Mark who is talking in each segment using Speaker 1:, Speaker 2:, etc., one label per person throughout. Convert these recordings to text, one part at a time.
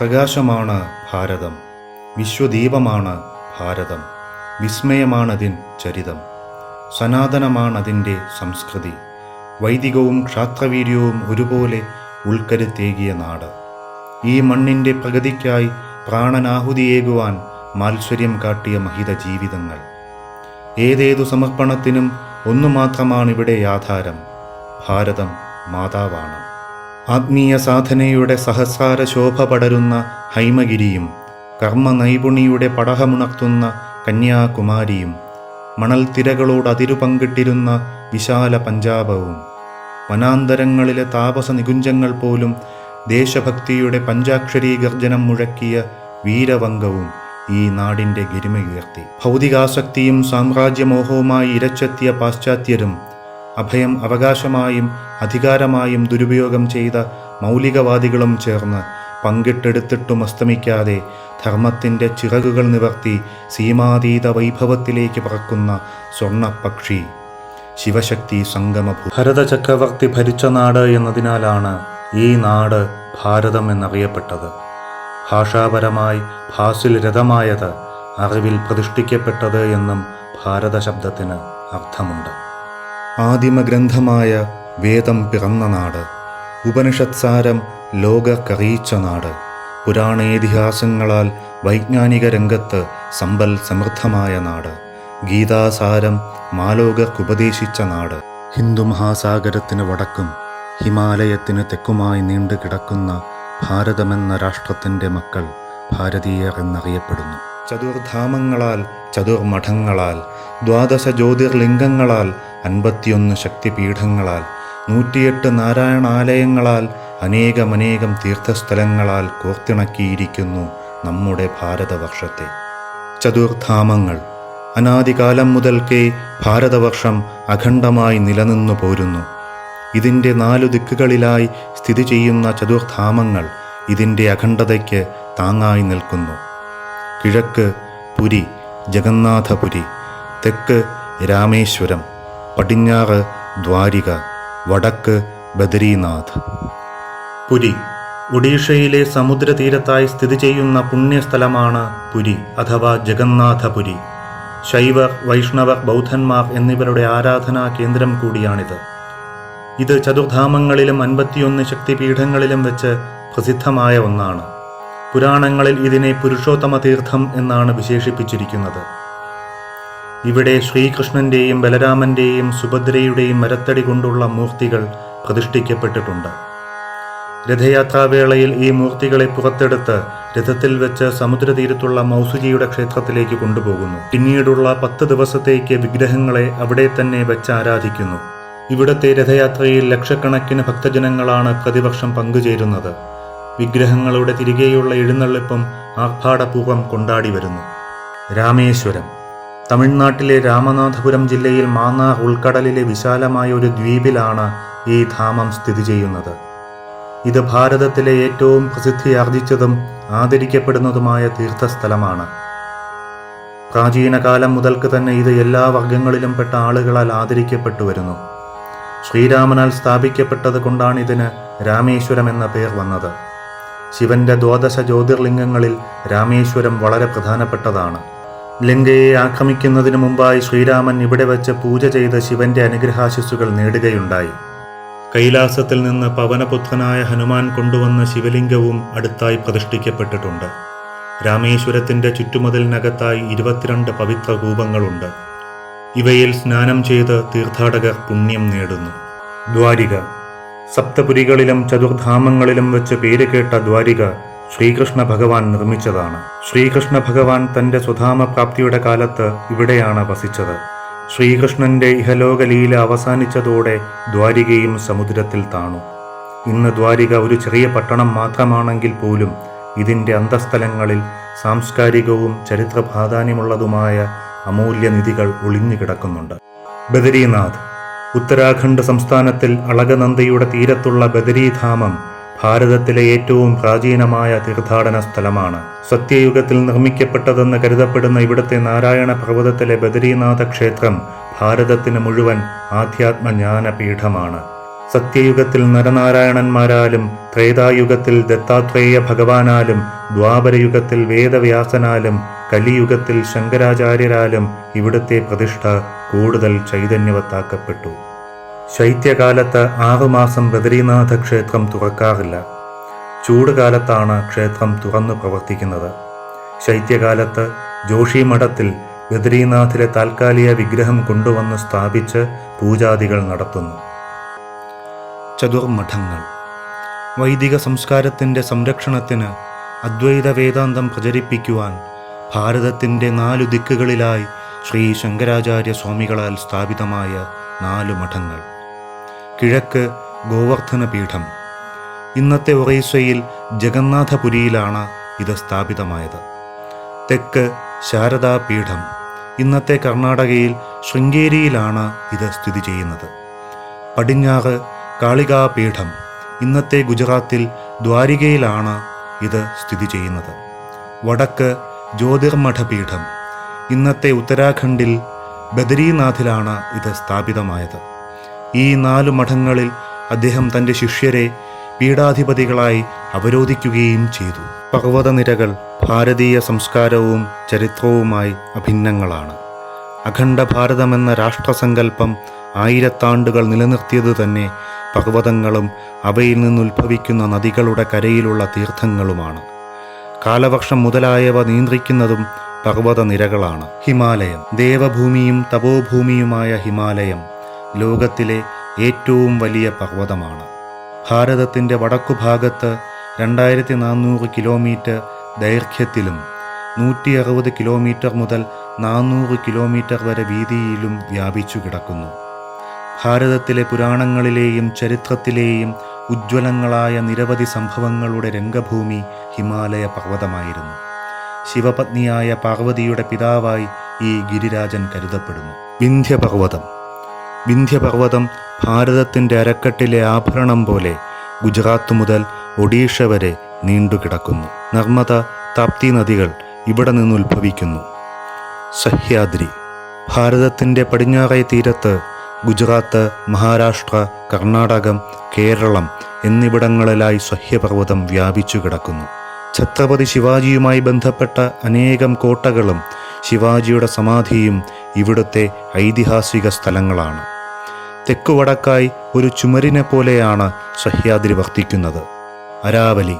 Speaker 1: പ്രകാശമാണ് ഭാരതം, വിശ്വദീപമാണ് ഭാരതം, വിസ്മയമാണതിൻ ചരിതം, സനാതനമാണതിൻ്റെ സംസ്കൃതി, വൈദികവും ക്ഷാത്രവീര്യവും ഒരുപോലെ ഉൾക്കരുത്തേകിയ നാട്. ഈ മണ്ണിൻ്റെ പ്രഗതിക്കായി പ്രാണനാഹുതിയേകുവാൻ മാത്സര്യം കാട്ടിയ മഹിത ജീവിതങ്ങൾ. ഏതേതു സമർപ്പണത്തിനും ഒന്നു മാത്രമാണിവിടെ ആധാരം: ഭാരതം മാതാവാണ്. ആത്മീയ സാധനയുടെ സഹസ്രാര ശോഭ പടരുന്ന ഹൈമഗിരിയും, കർമ്മ നൈപുണിയുടെ പടഹമുണർത്തുന്ന കന്യാകുമാരിയും, മണൽത്തിരകളോട് അതിരു പങ്കിട്ടിരുന്ന വിശാല പഞ്ചാബവും, വനാന്തരങ്ങളിലെ താപസ നികുഞ്ചങ്ങൾ പോലും ദേശഭക്തിയുടെ പഞ്ചാക്ഷരീ ഗർജനം മുഴക്കിയ വീരവംഗവും ഈ നാടിൻ്റെ ഗരിമയുയർത്തി. ഭൗതികാസക്തിയും സാമ്രാജ്യമോഹവുമായി ഇരച്ചെത്തിയ പാശ്ചാത്യരും അഭയം അവകാശമായും അധികാരമായും ദുരുപയോഗം ചെയ്ത മൗലികവാദികളും ചേർന്ന് പങ്കിട്ടെടുത്തിട്ടും അസ്തമിക്കാതെ ധർമ്മത്തിൻ്റെ ചിറകുകൾ നിവർത്തി സീമാതീത വൈഭവത്തിലേക്ക് പറക്കുന്ന സ്വർണ്ണപ്പക്ഷി ശിവശക്തി സംഗമഭൂ. ഭരതചക്രവർത്തി ഭരിച്ച നാട് എന്നതിനാലാണ് ഈ നാട് ഭാരതം എന്നറിയപ്പെട്ടത്. ഭാഷാപരമായി ഭാസിൽ രഥമായത്, അറിവിൽ പ്രതിഷ്ഠിക്കപ്പെട്ടത് എന്നും ഭാരത ശബ്ദത്തിന് അർത്ഥമുണ്ട്. ആദിമഗ്രന്ഥമായ വേദം പിറന്ന നാട്, ഉപനിഷത്സാരം ലോകർക്കറിയിച്ച നാട്, പുരാണേതിഹാസങ്ങളാൽ വൈജ്ഞാനിക രംഗത്ത് സമ്പൽ സമൃദ്ധമായ നാട്, ഗീതാസാരം മാലോകർക്കുപദേശിച്ച നാട്, ഹിന്ദു മഹാസാഗരത്തിന് വടക്കും ഹിമാലയത്തിന് തെക്കുമായി നീണ്ടു കിടക്കുന്ന ഭാരതമെന്ന രാഷ്ട്രത്തിൻ്റെ മക്കൾ ഭാരതീയർ എന്നറിയപ്പെടുന്നു. ചതുർധാമങ്ങളാൽ, ചതുർമഠങ്ങളാൽ, 12 ജ്യോതിർലിംഗങ്ങളാൽ, 51 ശക്തിപീഠങ്ങളാൽ, 108 നാരായണാലയങ്ങളാൽ, അനേകമനേകം തീർത്ഥസ്ഥലങ്ങളാൽ കോർത്തിണക്കിയിരിക്കുന്നു നമ്മുടെ ഭാരതവർഷത്തെ. ചതുർധാമങ്ങൾ അനാദികാലം മുതൽക്കേ ഭാരതവർഷം അഖണ്ഡമായി നിലനിന്നു പോരുന്നു. ഇതിൻ്റെ 4 ദിക്കുകളിലായി സ്ഥിതി ചെയ്യുന്ന ചതുർധാമങ്ങൾ ഇതിൻ്റെ അഖണ്ഡതയ്ക്ക് താങ്ങായി നിൽക്കുന്നു. കിഴക്ക് പുരി, ജഗന്നാഥപുരി; തെക്ക് രാമേശ്വരം; പടിഞ്ഞാറ് ദ്വാരിക; വടക്ക് ബദരീനാഥ്. പുരി ഒഡീഷയിലെ സമുദ്രതീരത്തായി സ്ഥിതി ചെയ്യുന്ന പുണ്യസ്ഥലമാണ് പുരി അഥവാ ജഗന്നാഥപുരി. ശൈവർ, വൈഷ്ണവർ, ബൗദ്ധന്മാർ എന്നിവരുടെ ആരാധനാ കേന്ദ്രം കൂടിയാണിത്. ഇത് ചതുർധാമങ്ങളിലും 51 ശക്തിപീഠങ്ങളിലും വെച്ച് പ്രസിദ്ധമായ ഒന്നാണ്. പുരാണങ്ങളിൽ ഇതിനെ പുരുഷോത്തമ തീർത്ഥം എന്നാണ് വിശേഷിപ്പിച്ചിരിക്കുന്നത്. ഇവിടെ ശ്രീകൃഷ്ണൻ്റെയും ബലരാമൻ്റെയും സുഭദ്രയുടെയും മരത്തടി കൊണ്ടുള്ള മൂർത്തികൾ പ്രതിഷ്ഠിക്കപ്പെട്ടിട്ടുണ്ട്. രഥയാത്രാവേളയിൽ ഈ മൂർത്തികളെ പുറത്തെടുത്ത് രഥത്തിൽ വെച്ച് സമുദ്രതീരത്തുള്ള മൗസുജിയുടെ ക്ഷേത്രത്തിലേക്ക് കൊണ്ടുപോകുന്നു. പിന്നീടുള്ള 10 ദിവസത്തേക്ക് വിഗ്രഹങ്ങളെ അവിടെ തന്നെ വെച്ച് ആരാധിക്കുന്നു. ഇവിടുത്തെ രഥയാത്രയിൽ ലക്ഷക്കണക്കിന് ഭക്തജനങ്ങളാണ് പ്രതിവർഷം പങ്കുചേരുന്നത്. വിഗ്രഹങ്ങളുടെ തിരികെയുള്ള എഴുന്നള്ളിപ്പും ആർഭാടപൂർവ്വം കൊണ്ടാടി വരുന്നു. രാമേശ്വരം തമിഴ്നാട്ടിലെ രാമനാഥപുരം ജില്ലയിൽ മാന്നാർ ഉൾക്കടലിലെ വിശാലമായ ഒരു ദ്വീപിലാണ് ഈ ധാമം സ്ഥിതി ചെയ്യുന്നത്. ഇത് ഭാരതത്തിലെ ഏറ്റവും പ്രസിദ്ധിയാർജിച്ചതും ആദരിക്കപ്പെടുന്നതുമായ തീർത്ഥസ്ഥലമാണ്. പ്രാചീന കാലം മുതൽക്ക് തന്നെ ഇത് എല്ലാ വർഗങ്ങളിലും പെട്ട ആളുകളാൽ ആദരിക്കപ്പെട്ടു വരുന്നു. ശ്രീരാമനാൽ സ്ഥാപിക്കപ്പെട്ടത് കൊണ്ടാണ് ഇതിന് രാമേശ്വരം എന്ന പേർ വന്നത്. ശിവന്റെ 12 ജ്യോതിർലിംഗങ്ങളിൽ രാമേശ്വരം വളരെ പ്രധാനപ്പെട്ടതാണ്. ലങ്കയെ ആക്രമിക്കുന്നതിന് മുമ്പായി ശ്രീരാമൻ ഇവിടെ വെച്ച് പൂജ ചെയ്ത് ശിവന്റെ അനുഗ്രഹാശിസ്സുകൾ നേടുകയുണ്ടായി. കൈലാസത്തിൽ നിന്ന് പവനപുത്രനായ ഹനുമാൻ കൊണ്ടുവന്ന ശിവലിംഗവും അടുത്തായി പ്രതിഷ്ഠിക്കപ്പെട്ടിട്ടുണ്ട്. രാമേശ്വരത്തിന്റെ ചുറ്റുമതിലിനകത്തായി 22 പവിത്ര കൂപങ്ങളുണ്ട്. ഇവയിൽ സ്നാനം ചെയ്ത് തീർത്ഥാടകർ പുണ്യം നേടുന്നു. ദ്വാരിക സപ്തപുരികളിലും ചതുർധാമങ്ങളിലും വെച്ച് പേരുകേട്ട ദ്വാരിക ശ്രീകൃഷ്ണ ഭഗവാൻ നിർമ്മിച്ചതാണ്. ശ്രീകൃഷ്ണ ഭഗവാൻ തൻ്റെ സ്വധാമപ്രാപ്തിയുടെ കാലത്ത് ഇവിടെയാണ് വസിച്ചത്. ശ്രീകൃഷ്ണന്റെ ഇഹലോക ലീല അവസാനിച്ചതോടെ ദ്വാരികയും സമുദ്രത്തിൽ താണു. ഇന്ന് ദ്വാരിക ഒരു ചെറിയ പട്ടണം മാത്രമാണെങ്കിൽ പോലും ഇതിൻ്റെ അന്തസ്ഥലങ്ങളിൽ സാംസ്കാരികവും ചരിത്ര പ്രാധാന്യമുള്ളതുമായ അമൂല്യനിധികൾ ഒളിഞ്ഞു കിടക്കുന്നുണ്ട്. ബദരീനാഥ് ഉത്തരാഖണ്ഡ് സംസ്ഥാനത്തിൽ അളകനന്ദയുടെ തീരത്തുള്ള ബദരീധാമം ഭാരതത്തിലെ ഏറ്റവും പ്രാചീനമായ തീർത്ഥാടന സ്ഥലമാണ്. സത്യയുഗത്തിൽ നിർമ്മിക്കപ്പെട്ടതെന്ന് കരുതപ്പെടുന്ന ഇവിടുത്തെ നാരായണ പർവ്വതത്തിലെ ബദരീനാഥ ക്ഷേത്രം ഭാരതത്തിന് മുഴുവൻ ആധ്യാത്മജ്ഞാന പീഠമാണ്. സത്യയുഗത്തിൽ നരനാരായണന്മാരാലും, ത്രേതായുഗത്തിൽ ദത്താത്രേയ ഭഗവാനാലും, ദ്വാപരയുഗത്തിൽ വേദവ്യാസനാലും, കലിയുഗത്തിൽ ശങ്കരാചാര്യരാലും ഇവിടുത്തെ പ്രതിഷ്ഠ കൂടുതൽ ചൈതന്യവത്താക്കപ്പെട്ടു. ശൈത്യകാലത്ത് 6 മാസം ബദരീനാഥ ക്ഷേത്രം തുറക്കാറില്ല. ചൂടുകാലത്താണ് ക്ഷേത്രം തുറന്നു പ്രവർത്തിക്കുന്നത്. ശൈത്യകാലത്ത് ജോഷിമഠത്തിൽ ബദരീനാഥിലെ താൽക്കാലിക വിഗ്രഹം കൊണ്ടുവന്ന് സ്ഥാപിച്ച് പൂജാദികൾ നടത്തുന്നു. ചതുർമഠങ്ങൾ. വൈദിക സംസ്കാരത്തിൻ്റെ സംരക്ഷണത്തിന് അദ്വൈത വേദാന്തം പ്രചരിപ്പിക്കുവാൻ ഭാരതത്തിൻ്റെ 4 ദിക്കുകളിലായി ശ്രീ ശങ്കരാചാര്യ സ്വാമികളാൽ സ്ഥാപിതമായ 4 മഠങ്ങൾ. കിഴക്ക് ഗോവർദ്ധന പീഠം. ഇന്നത്തെ ഒറീസയിൽ ജഗന്നാഥപുരിയിലാണ് ഇത് സ്ഥാപിതമായത്. തെക്ക് ശാരദാ പീഠം. ഇന്നത്തെ കർണാടകയിൽ ശൃംഗേരിയിലാണ് ഇത് സ്ഥിതി ചെയ്യുന്നത്. പടിഞ്ഞാറ് കാളികാപീഠം. ഇന്നത്തെ ഗുജറാത്തിൽ ദ്വാരികയിലാണ് ഇത് സ്ഥിതി ചെയ്യുന്നത്. വടക്ക് ജ്യോതിർമഠപീഠം. ഇന്നത്തെ ഉത്തരാഖണ്ഡിൽ ബദരീനാഥിലാണ് ഇത് സ്ഥാപിതമായത്. ഈ 4 മഠങ്ങളിൽ അദ്ദേഹം തൻ്റെ ശിഷ്യരെ പീഠാധിപതികളായി അവരോധിക്കുകയും ചെയ്തു. പർവ്വതനിരകൾ ഭാരതീയ സംസ്കാരവും ചരിത്രവുമായി അഭിന്നങ്ങളാണ്. അഖണ്ഡ ഭാരതമെന്ന രാഷ്ട്രസങ്കല്പം 1000 ആണ്ടുകൾ നിലനിർത്തിയത് തന്നെ പർവ്വതങ്ങളും അവയിൽ നിന്നുത്ഭവിക്കുന്ന നദികളുടെ കരയിലുള്ള തീർത്ഥങ്ങളുമാണ്. കാലവർഷം മുതലായവ നിയന്ത്രിക്കുന്നതും പർവ്വതനിരകളാണ്. ഹിമാലയം. ദേവഭൂമിയും തപോഭൂമിയുമായ ഹിമാലയം ലോകത്തിലെ ഏറ്റവും വലിയ പർവ്വതമാണ്. ഭാരതത്തിൻ്റെ വടക്കുഭാഗത്ത് 2400 കിലോമീറ്റർ ദൈർഘ്യത്തിലും 160 കിലോമീറ്റർ മുതൽ 400 കിലോമീറ്റർ വരെ വീതിയിലും വ്യാപിച്ചു കിടക്കുന്നു. ഭാരതത്തിലെ പുരാണങ്ങളിലെയും ചരിത്രത്തിലെയും ഉജ്ജ്വലങ്ങളായ നിരവധി സംഭവങ്ങളുടെ രംഗഭൂമി ഹിമാലയ പർവ്വതമായിരുന്നു. ശിവപത്നിയായ പാർവതിയുടെ പിതാവായി ഈ ഗിരിരാജൻ കരുതപ്പെടുന്നു. വിന്ധ്യപർവ്വതം. വിന്ധ്യപർവ്വതം ഭാരതത്തിൻ്റെ അരക്കെട്ടിലെ ആഭരണം പോലെ ഗുജറാത്ത് മുതൽ ഒഡീഷ വരെ നീണ്ടുകിടക്കുന്നു. നർമ്മദ, താപ്തി നദികൾ ഇവിടെ നിന്ന് ഉത്ഭവിക്കുന്നു. സഹ്യാദ്രി. ഭാരതത്തിൻ്റെ പടിഞ്ഞാറേ തീരത്ത് ഗുജറാത്ത്, മഹാരാഷ്ട്ര, കർണാടകം, കേരളം എന്നിവിടങ്ങളിലായി സഹ്യപർവ്വതം വ്യാപിച്ചു കിടക്കുന്നു. ഛത്രപതി ശിവാജിയുമായി ബന്ധപ്പെട്ട അനേകം കോട്ടകളും ശിവാജിയുടെ സമാധിയും ഇവിടുത്തെ ഐതിഹാസിക സ്ഥലങ്ങളാണ്. തെക്കുവടക്കായി ഒരു ചുമരിനെ പോലെയാണ് സഹ്യാദ്രി വർത്തിക്കുന്നത്. അരാവലി.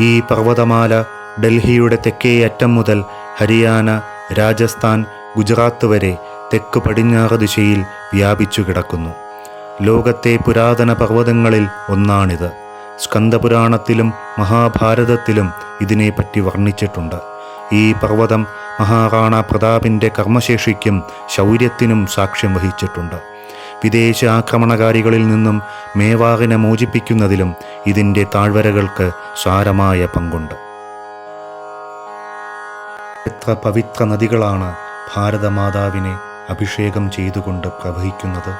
Speaker 1: ഈ പർവ്വതമാല ഡൽഹിയുടെ തെക്കേ അറ്റം മുതൽ ഹരിയാന, രാജസ്ഥാൻ, ഗുജറാത്ത് വരെ തെക്ക് പടിഞ്ഞാറ് ദിശയിൽ വ്യാപിച്ചു കിടക്കുന്നു. ലോകത്തെ പുരാതന പർവ്വതങ്ങളിൽ ഒന്നാണിത്. സ്കന്ദപുരാണത്തിലും മഹാഭാരതത്തിലും ഇതിനെപ്പറ്റി വർണ്ണിച്ചിട്ടുണ്ട്. ഈ പർവ്വതം മഹാറാണ പ്രതാപിൻ്റെ കർമ്മശേഷിക്കും ശൗര്യത്തിനും സാക്ഷ്യം വഹിച്ചിട്ടുണ്ട്. വിദേശ ആക്രമണകാരികളിൽ നിന്നും മേവാറിനെ മോചിപ്പിക്കുന്നതിലും ഇതിൻ്റെ താഴ്വരകൾക്ക് സാരമായ പങ്കുണ്ട്. എത്ര പവിത്ര നദികളാണ് ഭാരതമാതാവിനെ അഭിഷേകം ചെയ്തുകൊണ്ട് പ്രവഹിക്കുന്നത്.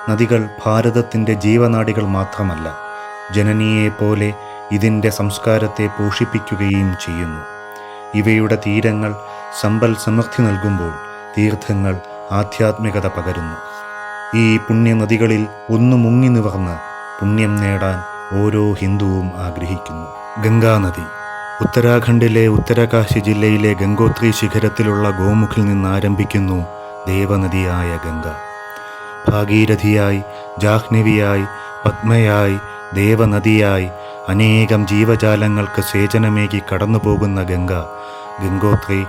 Speaker 1: നദികൾ ഭാരതത്തിൻ്റെ ജീവനാഡികൾ മാത്രമല്ല, ജനനിയെപ്പോലെ ഇതിൻ്റെ സംസ്കാരത്തെ പോഷിപ്പിക്കുകയും ചെയ്യുന്നു. ഇവയുടെ തീരങ്ങൾ സമ്പൽ സമൃദ്ധി നൽകുമ്പോൾ തീർത്ഥങ്ങൾ ആധ്യാത്മികത പകരുന്നു. ഈ പുണ്യനദികളിൽ ഒന്ന് മുങ്ങി നിവർന്ന് പുണ്യം നേടാൻ ഓരോ ഹിന്ദുവും ആഗ്രഹിക്കുന്നു. ഗംഗാനദി. ഉത്തരാഖണ്ഡിലെ ഉത്തരകാശി ജില്ലയിലെ ഗംഗോത്രി ശിഖരത്തിലുള്ള ഗോമുഖിൽ നിന്നാരംഭിക്കുന്നു ദേവനദിയായ ഗംഗ. ഭാഗീരഥിയായി, ജാഹ്നവിയായി, പത്മയായി, ദേവനദിയായി അനേകം ജീവജാലങ്ങൾക്ക് സേചനമേകി കടന്നുപോകുന്ന ഗംഗ ഗംഗോത്രി,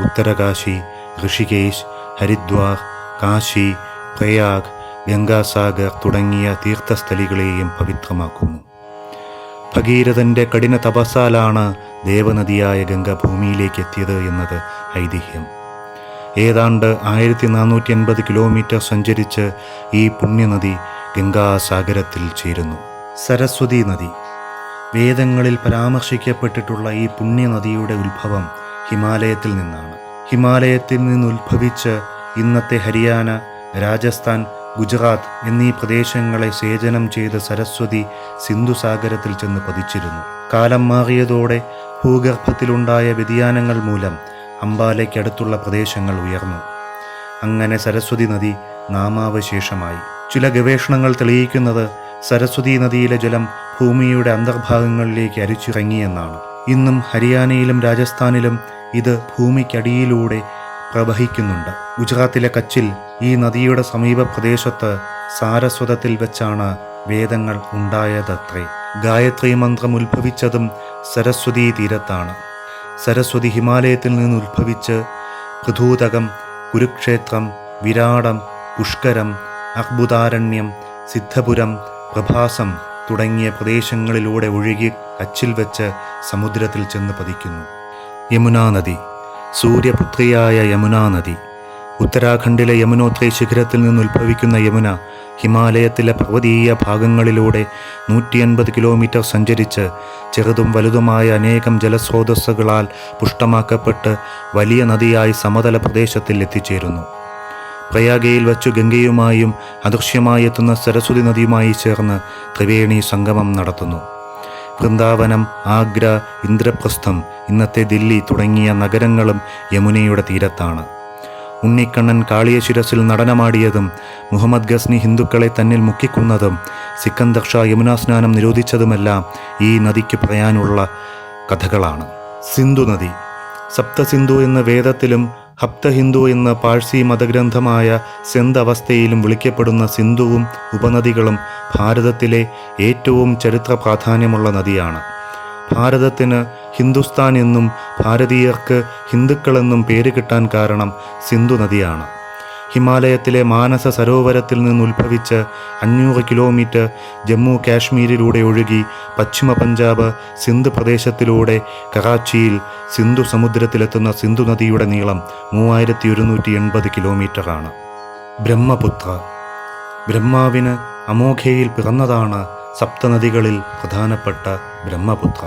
Speaker 1: ഉത്തരകാശി, ഋഷികേശ്, ഹരിദ്വാർ, കാശി, പ്രയാഗ്, ഗംഗാസാഗർ തുടങ്ങിയ തീർത്ഥസ്ഥലികളെയും പവിത്രമാക്കുന്നു. ഭഗീരഥൻ്റെ കഠിന തപസ്സാലാണ് ദേവനദിയായ ഗംഗ ഭൂമിയിലേക്ക് എത്തിയത് എന്നത് ഐതിഹ്യം. ഏതാണ്ട് 1480 കിലോമീറ്റർ സഞ്ചരിച്ച് ഈ പുണ്യനദി ഗംഗാസാഗരത്തിൽ ചേരുന്നു. സരസ്വതി നദി. വേദങ്ങളിൽ പരാമർശിക്കപ്പെട്ടിട്ടുള്ള ഈ പുണ്യനദിയുടെ ഉത്ഭവം ഹിമാലയത്തിൽ നിന്നാണ്. ഹിമാലയത്തിൽ നിന്നുത്ഭവിച്ച് ഇന്നത്തെ ഹരിയാന, രാജസ്ഥാൻ, ഗുജറാത്ത് എന്നീ പ്രദേശങ്ങളെ സേചനം ചെയ്ത് സരസ്വതി സിന്ധുസാഗരത്തിൽ ചെന്ന് പതിച്ചിരുന്നു. കാലം മാറിയതോടെ ഭൂഗർഭത്തിലുണ്ടായ വ്യതിയാനങ്ങൾ മൂലം അംബാലയ്ക്കടുത്തുള്ള പ്രദേശങ്ങൾ ഉയർന്നു. അങ്ങനെ സരസ്വതി നദി നാമാവശേഷമായി. ചില ഗവേഷണങ്ങൾ തെളിയിക്കുന്നത് സരസ്വതി നദിയിലെ ജലം ഭൂമിയുടെ അന്തർഭാഗങ്ങളിലേക്ക് അരിച്ചിറങ്ങിയെന്നാണ്. ഇന്നും ഹരിയാനയിലും രാജസ്ഥാനിലും ഇത് ഭൂമിക്കടിയിലൂടെ പ്രവഹിക്കുന്നുണ്ട്. ഗുജറാത്തിലെ കച്ചിൽ ഈ നദിയുടെ സമീപ പ്രദേശത്ത് സാരസ്വതത്തിൽ വെച്ചാണ് വേദങ്ങൾ ഉണ്ടായതത്രേ. ഗായത്രി മന്ത്രം ഉത്ഭവിച്ചതും സരസ്വതി തീരത്താണ്. സരസ്വതി ഹിമാലയത്തിൽ നിന്ന് ഉത്ഭവിച്ച് പൃഥൂതകം, കുരുക്ഷേത്രം, വിരാടം, പുഷ്കരം, അർബുദാരണ്യം, സിദ്ധപുരം, പ്രഭാസം തുടങ്ങിയ പ്രദേശങ്ങളിലൂടെ ഒഴുകി കച്ചിൽ വെച്ച് സമുദ്രത്തിൽ ചെന്ന് പതിക്കുന്നു. യമുനാ നദി, സൂര്യപുത്രിയായ യമുനാ നദി. ഉത്തരാഖണ്ഡിലെ യമുനോത്രി ശിഖരത്തിൽ നിന്ന് ഉത്ഭവിക്കുന്ന യമുന ഹിമാലയത്തിലെ പർവ്വതീയ ഭാഗങ്ങളിലൂടെ 150 കിലോമീറ്റർ സഞ്ചരിച്ച് ചെറുതും വലുതുമായ അനേകം ജലസ്രോതസ്സുകളാൽ പുഷ്ടമാക്കപ്പെട്ട് വലിയ നദിയായി സമതല പ്രദേശത്തിൽ എത്തിച്ചേരുന്നു. പ്രയാഗയിൽ വച്ചു ഗംഗയുമായും അദൃശ്യമായി എത്തുന്ന സരസ്വതി നദിയുമായി ചേർന്ന് ത്രിവേണി സംഗമം നടത്തുന്നു. വൃന്ദാവനം, ആഗ്ര, ഇന്ദ്രപ്രസ്ഥം, ഇന്നത്തെ ദില്ലി തുടങ്ങിയ നഗരങ്ങളും യമുനയുടെ തീരത്താണ്. ഉണ്ണിക്കണ്ണൻ കാളിയശിരസിൽ നടനമാടിയതും മുഹമ്മദ് ഗസ്നി ഹിന്ദുക്കളെ തന്നിൽ മുക്കിക്കൊന്നതും സിക്കന്ദർ ഷാ യമുനാ സ്നാനം നിരോധിച്ചതുമെല്ലാം ഈ നദിക്ക് പറയാനുള്ള കഥകളാണ്. സിന്ധു നദി, സപ്തസിന്ധു എന്ന വേദത്തിലും ഹപ്തഹിന്ദു എന്ന പാഴ്സി മതഗ്രന്ഥമായ സെന്ത് അവസ്ഥയിലും വിളിക്കപ്പെടുന്ന സിന്ധുവും ഉപനദികളും ഭാരതത്തിലെ ഏറ്റവും ചരിത്ര പ്രാധാന്യമുള്ള നദിയാണ്. ഭാരതത്തിന് ഹിന്ദുസ്ഥാൻ എന്നും ഭാരതീയർക്ക് ഹിന്ദുക്കളെന്നും പേര് കിട്ടാൻ കാരണം സിന്ധു നദിയാണ്. ഹിമാലയത്തിലെ മാനസ സരോവരത്തിൽ നിന്ന് ഉത്ഭവിച്ച് 500 കിലോമീറ്റർ ജമ്മു കാശ്മീരിലൂടെ ഒഴുകി പശ്ചിമ പഞ്ചാബ് സിന്ധ് പ്രദേശത്തിലൂടെ കറാച്ചിയിൽ സിന്ധു സമുദ്രത്തിലെത്തുന്ന സിന്ധു നദിയുടെ നീളം 3180 കിലോമീറ്ററാണ്. ബ്രഹ്മപുത്ര, ബ്രഹ്മാവിന് അമോഘയിൽ പിറന്നതാണ് സപ്തനദികളിൽ പ്രധാനപ്പെട്ട ബ്രഹ്മപുത്ര.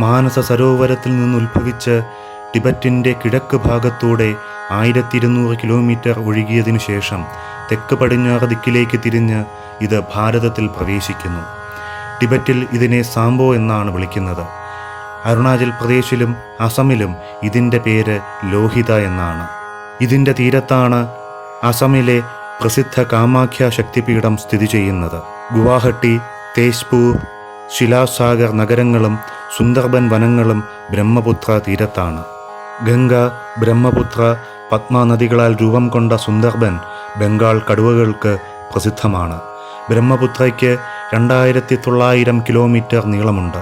Speaker 1: മാനസ സരോവരത്തിൽ നിന്ന് ഉത്ഭവിച്ച് ടിബറ്റിൻ്റെ കിഴക്ക് ഭാഗത്തൂടെ 1200 കിലോമീറ്റർ ഒഴുകിയതിനു ശേഷം തെക്ക് പടിഞ്ഞാറ് ദിക്കിലേക്ക് തിരിഞ്ഞ് ഇത് ഭാരതത്തിൽ പ്രവേശിക്കുന്നു. ടിബറ്റിൽ ഇതിനെ സാംബോ എന്നാണ് വിളിക്കുന്നത്. അരുണാചൽ പ്രദേശിലും അസമിലും ഇതിൻ്റെ പേര് ലോഹിത എന്നാണ്. ഇതിൻ്റെ തീരത്താണ് അസമിലെ പ്രസിദ്ധ കാമാഖ്യ ശക്തിപീഠം സ്ഥിതി ചെയ്യുന്നത്. ഗുവാഹട്ടി, തേജ്പൂർ, ശിലാസാഗർ നഗരങ്ങളും സുന്ദർബൻ വനങ്ങളും ബ്രഹ്മപുത്ര തീരത്താണ്. ഗംഗ, ബ്രഹ്മപുത്ര, പത്മ നദികളാൽ രൂപം കൊണ്ട സുന്ദർബൻ ബംഗാൾ കടുവകൾക്ക് പ്രസിദ്ധമാണ്. ബ്രഹ്മപുത്രയ്ക്ക് 2900 കിലോമീറ്റർ നീളമുണ്ട്.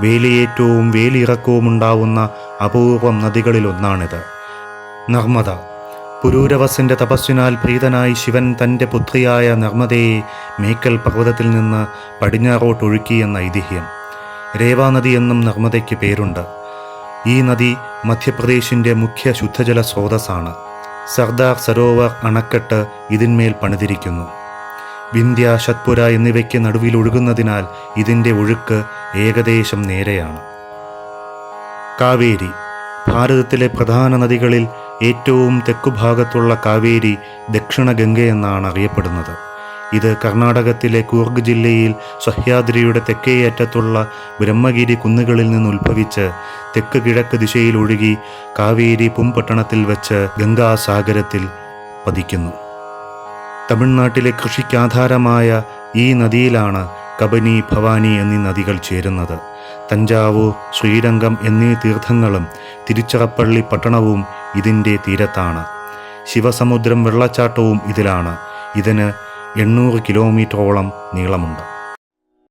Speaker 1: വേലിയേറ്റവും വേലിയിറക്കവും ഉണ്ടാവുന്ന അപൂർവം നദികളിലൊന്നാണിത്. നർമ്മദ, പുരൂരവസിൻ്റെ തപസ്സിനാൽ പ്രീതനായി ശിവൻ തൻ്റെ പുത്രിയായ നർമ്മദയെ മേക്കൽ പർവ്വതത്തിൽ നിന്ന് പടിഞ്ഞാറോട്ടൊഴുക്കിയെന്ന ഐതിഹ്യം. രേവാ നദി എന്നും നർമ്മദയ്ക്ക് പേരുണ്ട്. ഈ നദി മധ്യപ്രദേശിൻ്റെ മുഖ്യ ശുദ്ധജല സ്രോതസ്സാണ്. സർദാർ സരോവർ അണക്കെട്ട് ഇതിന്മേൽ പണിതിരിക്കുന്നു. വിന്ധ്യ, സത്പുര എന്നിവയ്ക്ക് നടുവിൽ ഒഴുകുന്നതിനാൽ ഇതിൻ്റെ ഒഴുക്ക് ഏകദേശം നേരെയാണ്. കാവേരി, ഭാരതത്തിലെ പ്രധാന നദികളിൽ ഏറ്റവും തെക്കുഭാഗത്തുള്ള കാവേരി ദക്ഷിണ ഗംഗയെന്നാണ് അറിയപ്പെടുന്നത്. ഇത് കർണാടകത്തിലെ കൂർഗ് ജില്ലയിൽ സഹ്യാദ്രിയുടെ തെക്കേയറ്റത്തുള്ള ബ്രഹ്മഗിരി കുന്നുകളിൽ നിന്ന് ഉത്ഭവിച്ച് തെക്ക് കിഴക്ക് ദിശയിൽ ഒഴുകി കാവേരി പുംപട്ടണത്തിൽ വെച്ച് ഗംഗാസാഗരത്തിൽ പതിക്കുന്നു. തമിഴ്നാട്ടിലെ കൃഷിക്കാധാരമായ ഈ നദിയിലാണ് കബനി, ഭവാനി എന്നീ നദികൾ ചേരുന്നത്. തഞ്ചാവൂർ, ശ്രീരംഗം എന്നീ തീർത്ഥങ്ങളും തിരുച്ചിറപ്പള്ളി പട്ടണവും ഇതിൻ്റെ തീരത്താണ്. ശിവസമുദ്രം വെള്ളച്ചാട്ടവും ഇതിലാണ്. ഇതിന് 800 കിലോമീറ്ററോളം നീളമുണ്ട്.